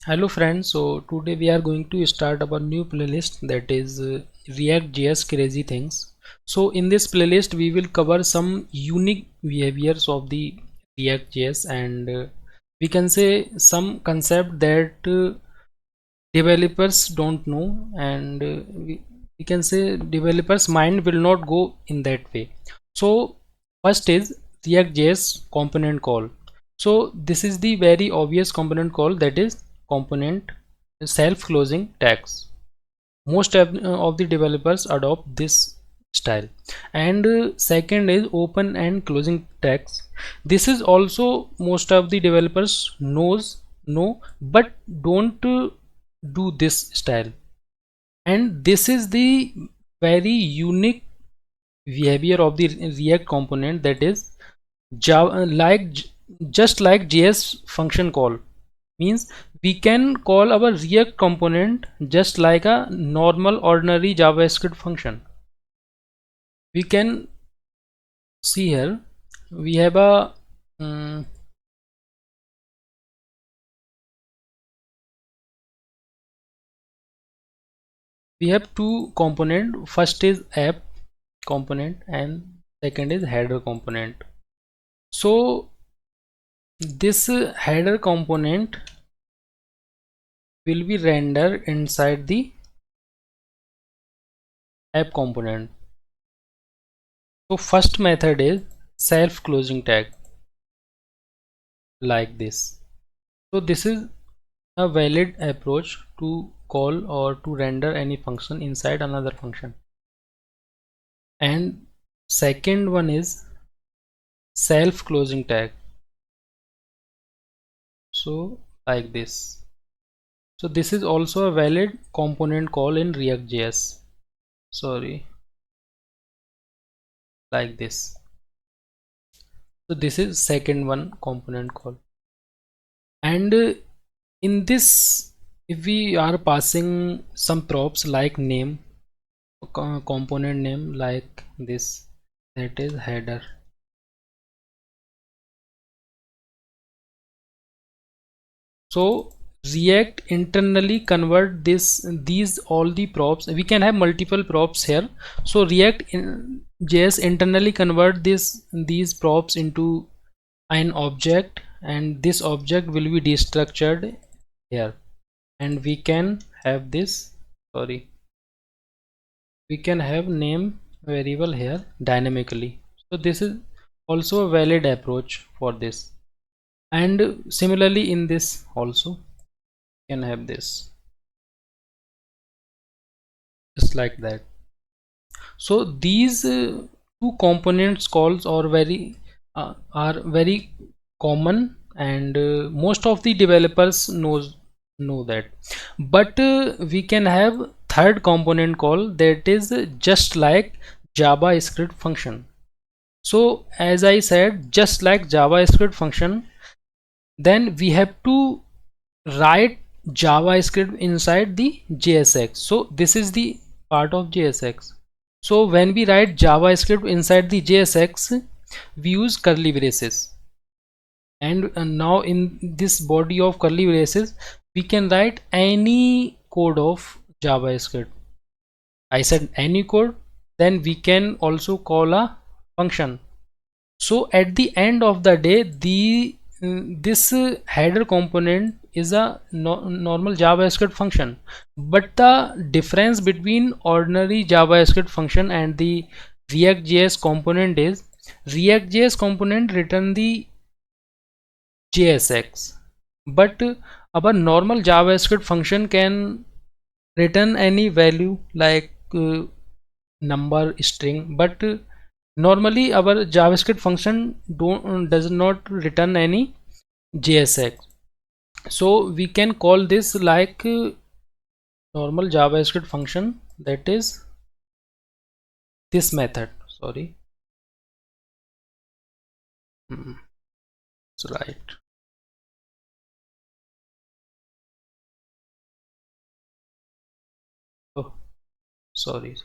Hello friends, so today we are going to start our new playlist that is React.js Crazy Things. So in this playlist we will cover some unique behaviors of the React.js and we can say some concept that developers don't know and we can say developers mind will not go in that way. So first is React.js component call. So this is the very obvious component call, that is component self-closing tags. Most of the developers adopt this style. And second is open and closing tags. This is also most of the developers know but don't do this style. And this is the very unique behavior of the React component, that is Java, just like JS function call. Means we can call our React component just like a normal ordinary JavaScript function. We can see here we have a um, we have two component. First is app component and second is header component. So this header component will be rendered inside the app component. So first method is self closing tag, like this. So this is a valid approach to call or to render any function inside another function. And second one is self closing tag, so like this. So this is also a valid component call in React.js. Sorry, like this. So this is second one component call. And in this, if we are passing some props like name, component name like this, that is header. So React internally convert these all the props. We can have multiple props here. So JS internally convert these props into an object, and this object will be destructured here, and we can have this, sorry, we can have name variable here dynamically. So this is also a valid approach for this. And similarly in this also can have this just like that. So these two components calls are very common, and most of the developers know that. But we can have third component call, that is just like JavaScript function. So as I said, just like JavaScript function, then we have to write JavaScript inside the JSX. So this is the part of JSX. So when we write JavaScript inside the JSX, we use curly braces. And now in this body of curly braces, we can write any code of JavaScript. I said any code, then we can also call a function. So at the end of the day, this header component is a normal JavaScript function, but the difference between ordinary JavaScript function and the React.js component is React.js component return the JSX, but our normal JavaScript function can return any value like number, string, but normally our JavaScript function does not return any JSX. So we can call this like normal JavaScript function, that is this method. Sorry, it's right. Oh, sorry.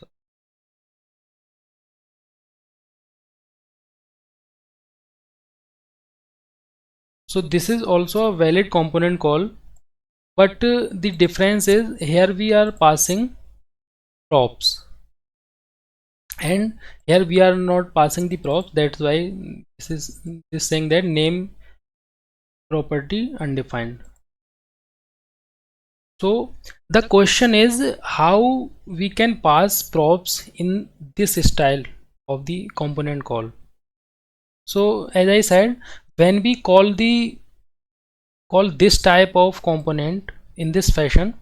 So this is also a valid component call, but the difference is here we are passing props, and here we are not passing the props. That's why this is saying that name property undefined. So the question is how we can pass props in this style of the component call. So as I said, when we call this type of component in this fashion,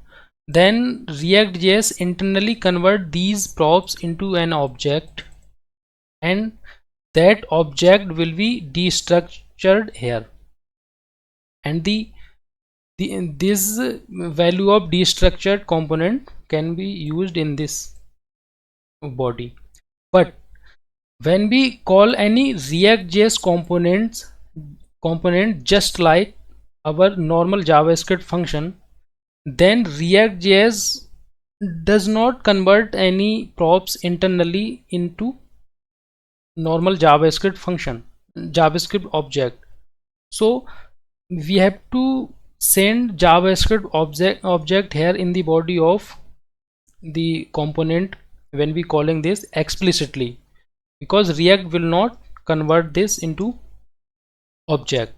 then React.js internally convert these props into an object, and that object will be destructured here, and this value of destructured component can be used in this body. But when we call any React.js component just like our normal JavaScript function, then React.js does not convert any props internally into normal JavaScript function, JavaScript object. So we have to send JavaScript object here in the body of the component when we calling this explicitly, because React will not convert this into object.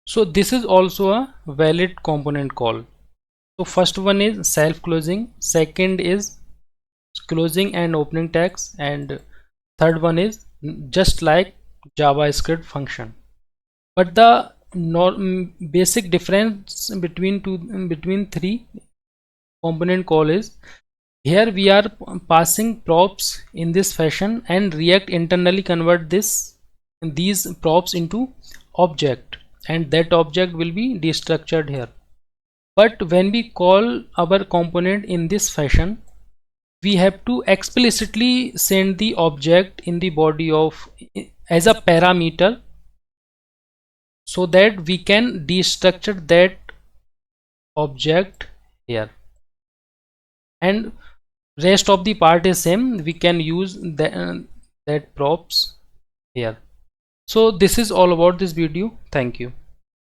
So this is also a valid component call. So first one is self closing, second is closing and opening tags, and third one is just like JavaScript function. But the basic difference between three component call is here we are passing props in this fashion, and React internally convert these props into object, and that object will be destructured here. But when we call our component in this fashion, we have to explicitly send the object in the body of as a parameter, so that we can destructure that object here, and rest of the part is same. We can use that props here. So this is all about this video. Thank you.